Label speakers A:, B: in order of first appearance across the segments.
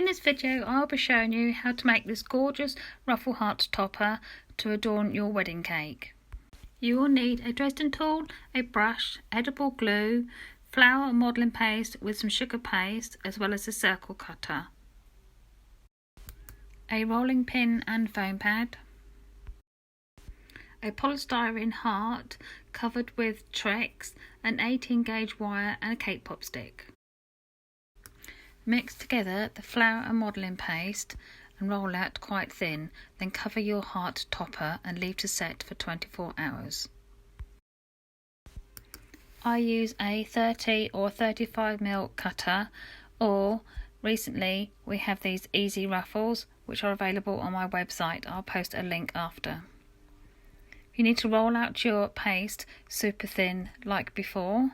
A: this video I'll be showing you how to make this gorgeous ruffle heart topper to adorn your wedding cake. You will need a Dresden tool, a brush, edible glue, flour and modelling paste with some sugar paste, as well as a circle cutter, a rolling pin and foam pad, a polystyrene heart covered with Trex, an 18 gauge wire and a cake pop stick. Mix together the flour and modelling paste and roll out quite thin, then cover your heart topper and leave to set for 24 hours. I use a 30 or 35mm cutter, or recently we have these easy ruffles which are available on my website. I'll post a link after. You need to roll out your paste super thin like before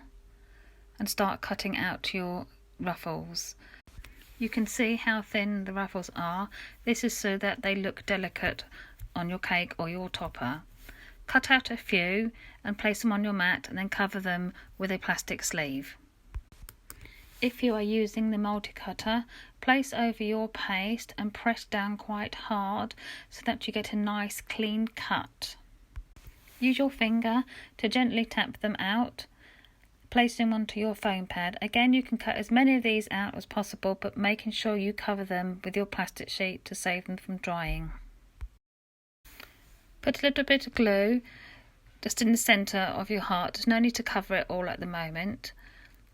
A: and start cutting out your ruffles. You can see how thin the ruffles are. This is so that they look delicate on your cake or your topper. Cut out a few and place them on your mat and then cover them with a plastic sleeve. If you are using the multi-cutter, place over your paste and press down quite hard so that you get a nice clean cut. Use your finger to gently tap them out, placing them onto your foam pad. Again, you can cut as many of these out as possible, but making sure you cover them with your plastic sheet to save them from drying. Put a little bit of glue just in the centre of your heart. There's no need to cover it all at the moment.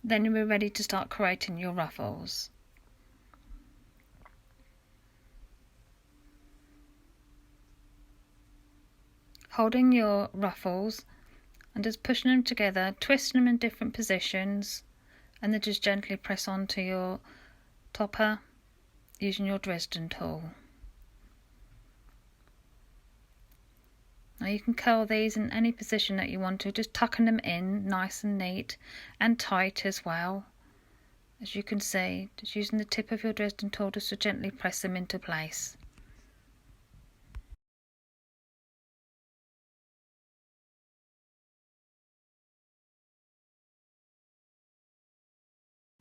A: Then you'll be ready to start creating your ruffles. Holding your ruffles and just pushing them together, twisting them in different positions, and then just gently press onto your topper using your Dresden tool. Now you can curl these in any position that you want to, just tucking them in nice and neat and tight as well. As you can see, just using the tip of your Dresden tool just to gently press them into place.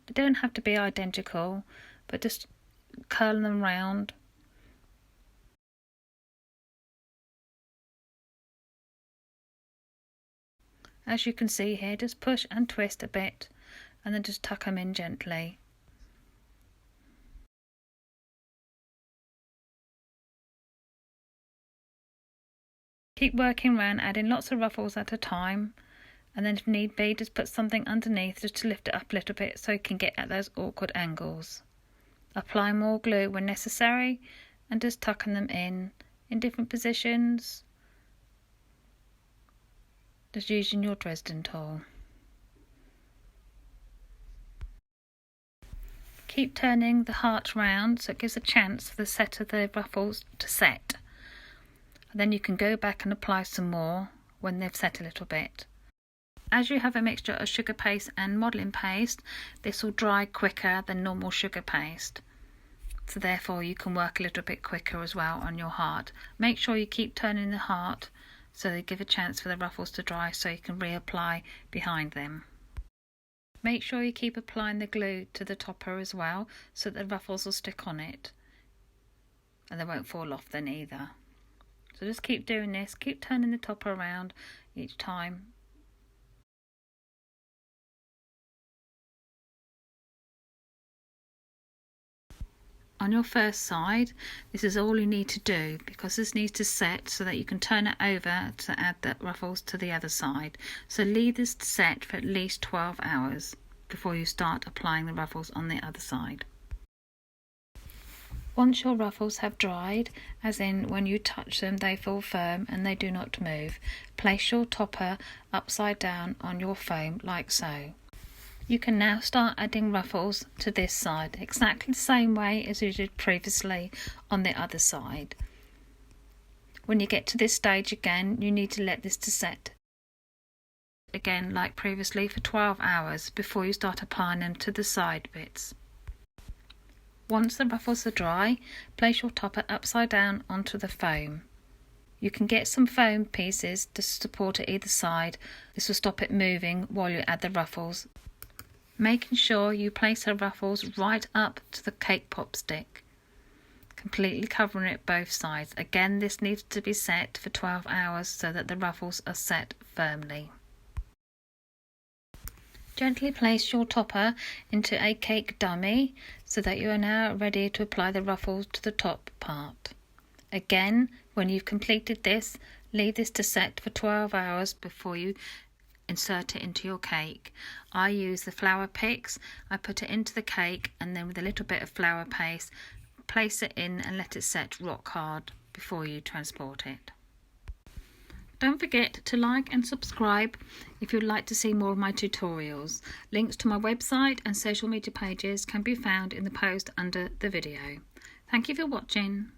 A: They don't have to be identical, but just curl them round. As you can see here, just push and twist a bit and then just tuck them in gently. Keep working around, adding lots of ruffles at a time. And then if need be, just put something underneath just to lift it up a little bit so you can get at those awkward angles. Apply more glue when necessary and just tucking them in different positions. Just using your Dresden tool. Keep turning the heart round so it gives a chance for the set of the ruffles to set. And then you can go back and apply some more when they've set a little bit. As you have a mixture of sugar paste and modelling paste, this will dry quicker than normal sugar paste. So therefore you can work a little bit quicker as well on your heart. Make sure you keep turning the heart so they give a chance for the ruffles to dry so you can reapply behind them. Make sure you keep applying the glue to the topper as well so that the ruffles will stick on it and they won't fall off then either. So just keep doing this, keep turning the topper around each time. On your first side, this is all you need to do because this needs to set so that you can turn it over to add the ruffles to the other side. So leave this to set for at least 12 hours before you start applying the ruffles on the other side. Once your ruffles have dried, as in when you touch them they feel firm and they do not move, place your topper upside down on your foam like so. You can now start adding ruffles to this side, exactly the same way as you did previously on the other side. When you get to this stage again, you need to let this to set again like previously for 12 hours before you start applying them to the side bits. Once the ruffles are dry, place your topper upside down onto the foam. You can get some foam pieces to support it either side. This will stop it moving while you add the ruffles. Making sure you place the ruffles right up to the cake pop stick. completely covering it both sides. Again, this needs to be set for 12 hours so that the ruffles are set firmly. Gently place your topper into a cake dummy so that you are now ready to apply the ruffles to the top part. Again, when you've completed this, leave this to set for 12 hours before you insert it into your cake. I use the flour picks. I put it into the cake and then with a little bit of flour paste, place it in and let it set rock hard before you transport it. Don't forget to like and subscribe if you'd like to see more of my tutorials. Links to my website and social media pages can be found in the post under the video. Thank you for watching.